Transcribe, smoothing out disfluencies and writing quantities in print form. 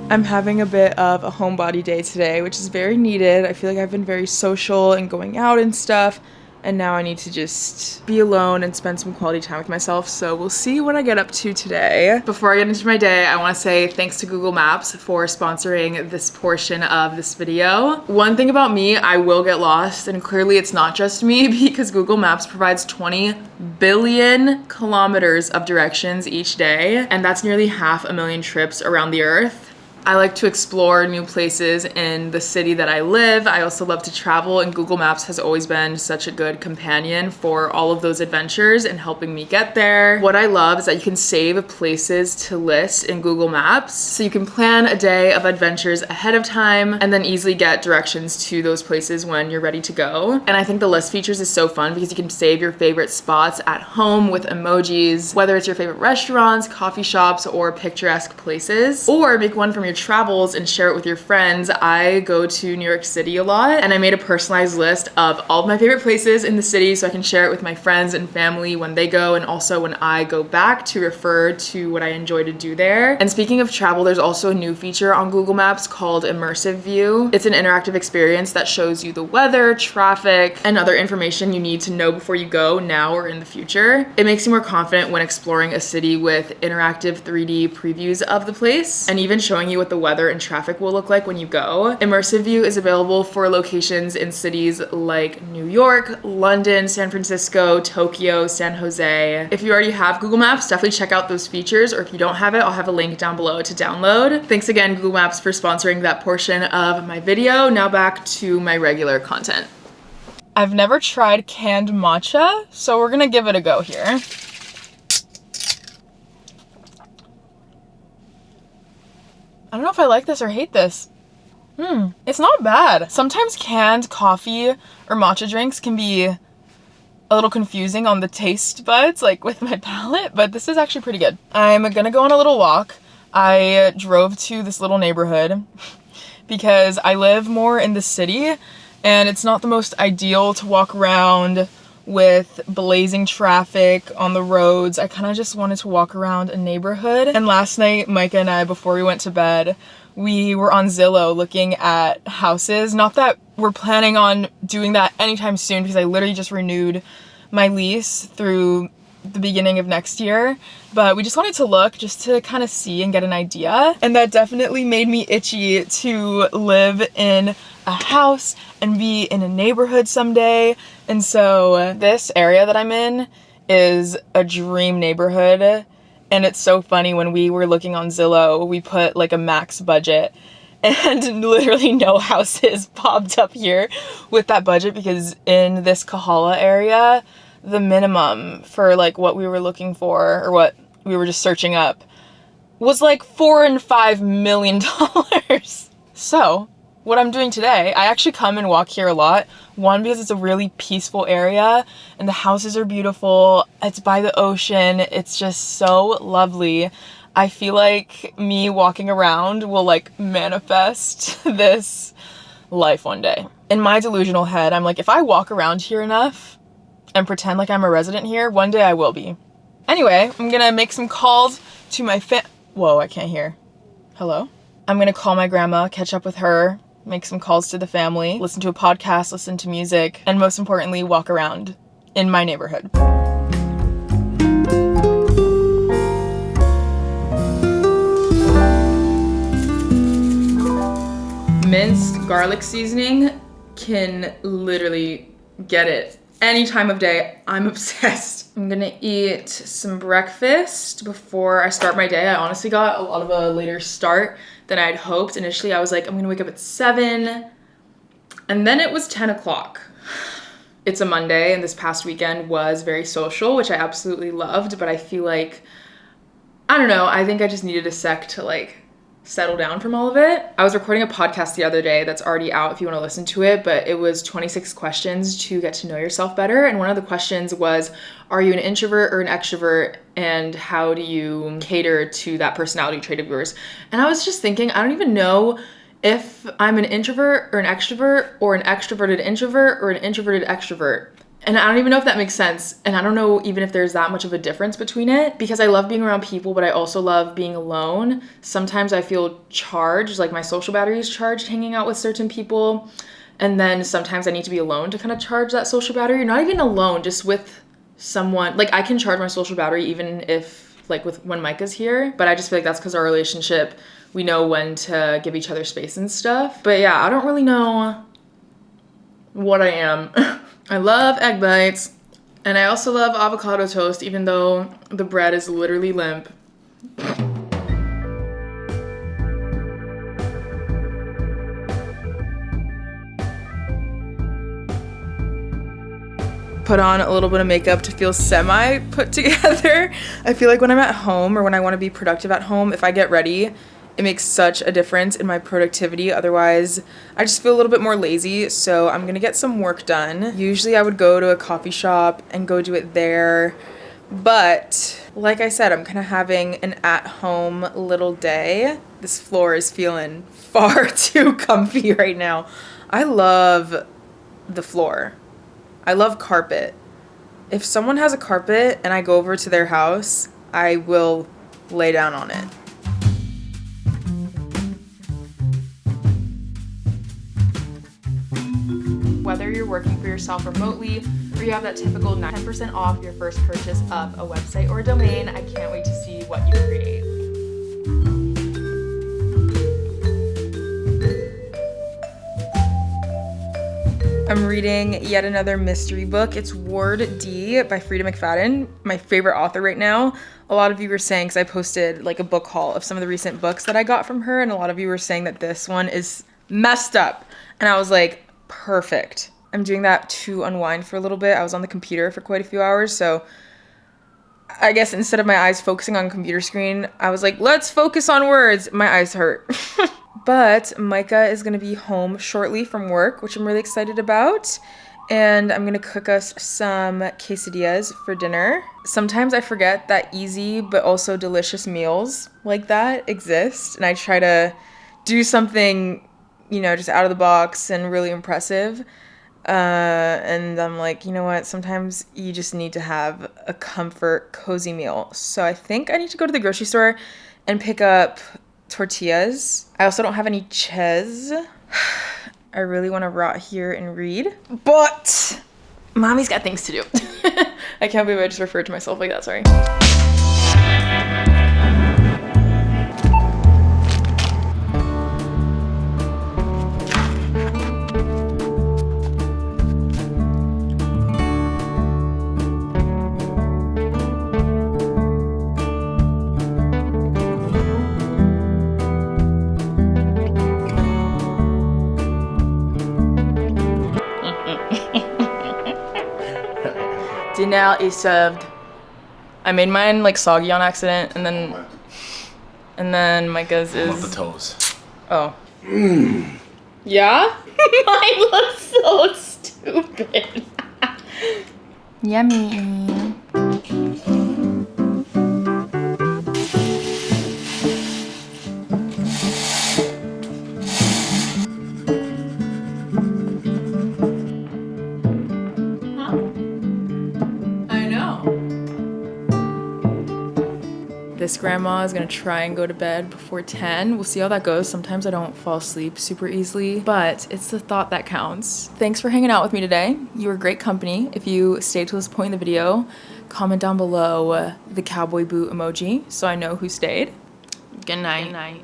I'm having a bit of a homebody day today, which is very needed. I feel like I've been very social and going out and stuff, and now I need to just be alone and spend some quality time with myself, so we'll see what I get up to today. Before I get into my day, I want to say thanks to Google Maps for sponsoring this portion of this video. One thing about me, I will get lost, and clearly it's not just me because Google Maps provides 20 billion kilometers of directions each day, and that's nearly 500,000 trips around the earth. I like to explore new places in the city that I live. I also love to travel, and Google Maps has always been such a good companion for all of those adventures and helping me get there. What I love is that you can save places to list in Google Maps, so you can plan a day of adventures ahead of time and then easily get directions to those places when you're ready to go. And I think the list features is so fun because you can save your favorite spots at home with emojis, whether it's your favorite restaurants, coffee shops, or picturesque places, or make one from your travels and share it with your friends. I go to New York City a lot, and I made a personalized list of all of my favorite places in the city so I can share it with my friends and family when they go, and also when I go back to refer to what I enjoy to do there. And speaking of travel, there's also a new feature on Google Maps called Immersive View. It's an interactive experience that shows you the weather, traffic, and other information you need to know before you go now or in the future. It makes you more confident when exploring a city with interactive 3D previews of the place, and even showing you what the weather and traffic will look like when you go. Immersive View is available for locations in cities like New York, London, San Francisco, Tokyo, San Jose. If you already have Google Maps, definitely check out those features, or if you don't have it, I'll have a link down below to download. Thanks again, Google Maps, for sponsoring that portion of my video. Now back to my regular content. I've never tried canned matcha, so we're gonna give it a go here. I don't know if I like this or hate this. It's not bad. Sometimes canned coffee or matcha drinks can be a little confusing on the taste buds, like with my palate, but this is actually pretty good. I'm gonna go on a little walk. I drove to this little neighborhood because I live more in the city, and it's not the most ideal to walk around with blazing traffic on the roads. I kind of just wanted to walk around a neighborhood. And last night, Micah and I, before we went to bed, we were on Zillow looking at houses. Not that we're planning on doing that anytime soon, because I literally just renewed my lease through the beginning of next year, but we just wanted to look just to kind of see and get an idea. And that definitely made me itchy to live in a house and be in a neighborhood someday. And so this area that I'm in is a dream neighborhood. And it's so funny, when we were looking on Zillow, we put like a max budget, and literally no houses popped up here with that budget, because in this Kahala area, the minimum for like what we were looking for, or what we were just searching up, was like $4 and $5 million. So what I'm doing today, I actually come and walk here a lot. One, because it's a really peaceful area and the houses are beautiful. It's by the ocean. It's just so lovely. I feel like me walking around will like manifest this life one day. In my delusional head, I'm like, if I walk around here enough and pretend like I'm a resident here, one day I will be. Anyway, I'm gonna make some calls to my Whoa, I can't hear. Hello? I'm gonna call my grandma, catch up with her, make some calls to the family, listen to a podcast, listen to music, and most importantly, walk around in my neighborhood. Minced garlic seasoning can literally get it any time of day. I'm obsessed. I'm gonna eat some breakfast before I start my day. I honestly got a lot of a later start than I'd hoped. Initially, I was like, I'm gonna wake up at 7, and then it was 10 o'clock. It's a Monday, and this past weekend was very social, which I absolutely loved, but I feel like, I don't know, I think I just needed a sec to like settle down from all of it. I was recording a podcast the other day that's already out if you want to listen to it, but it was 26 questions to get to know yourself better. And one of the questions was, are you an introvert or an extrovert? And how do you cater to that personality trait of yours? And I was just thinking, I don't even know if I'm an introvert or an extrovert, or an extroverted introvert or an introverted extrovert. And I don't even know if that makes sense. And I don't know even if there's that much of a difference between it, because I love being around people, but I also love being alone. Sometimes I feel charged, like my social battery is charged hanging out with certain people. And then sometimes I need to be alone to kind of charge that social battery. Not even alone, just with someone. Like I can charge my social battery even if like when Micah's here, but I just feel like that's because our relationship, we know when to give each other space and stuff. But yeah, I don't really know what I am. I love egg bites, and I also love avocado toast, even though the bread is literally limp. Put on a little bit of makeup to feel semi put together. I feel like when I'm at home or when I want to be productive at home, if I get ready, it makes such a difference in my productivity. Otherwise, I just feel a little bit more lazy, so I'm gonna get some work done. Usually I would go to a coffee shop and go do it there, but like I said, I'm kind of having an at-home little day. This floor is feeling far too comfy right now. I love the floor. I love carpet. If someone has a carpet and I go over to their house, I will lay down on it. Whether you're working for yourself remotely or you have that typical 10% off your first purchase of a website or a domain, I can't wait to see what you create. I'm reading yet another mystery book. It's Ward D by Frida McFadden, my favorite author right now. A lot of you were saying, because I posted like a book haul of some of the recent books that I got from her, and a lot of you were saying that this one is messed up. And I was like, perfect. I'm doing that to unwind for a little bit. I was on the computer for quite a few hours, so I guess instead of my eyes focusing on computer screen, I was like, let's focus on words. My eyes hurt. But Micah is gonna be home shortly from work, which I'm really excited about. And I'm gonna cook us some quesadillas for dinner. Sometimes I forget that easy but also delicious meals like that exist. And I try to do something, you know, just out of the box and really impressive. And I'm like, you know what? Sometimes you just need to have a comfort, cozy meal. So I think I need to go to the grocery store and pick up tortillas. I also don't have any cheese. I really want to rot here and read, but mommy's got things to do. I can't believe I just referred to myself like that, sorry. Dinner is served. I made mine like soggy on accident, and then Micah's is. I love the toes. Oh. Yeah? Mine looks so stupid. Yummy. This grandma is gonna try and go to bed before 10. We'll see how that goes. Sometimes I don't fall asleep super easily, but it's the thought that counts. Thanks for hanging out with me today. You were great company. If you stayed to this point in the video, comment down below the cowboy boot emoji so I know who stayed. Good night. Good night.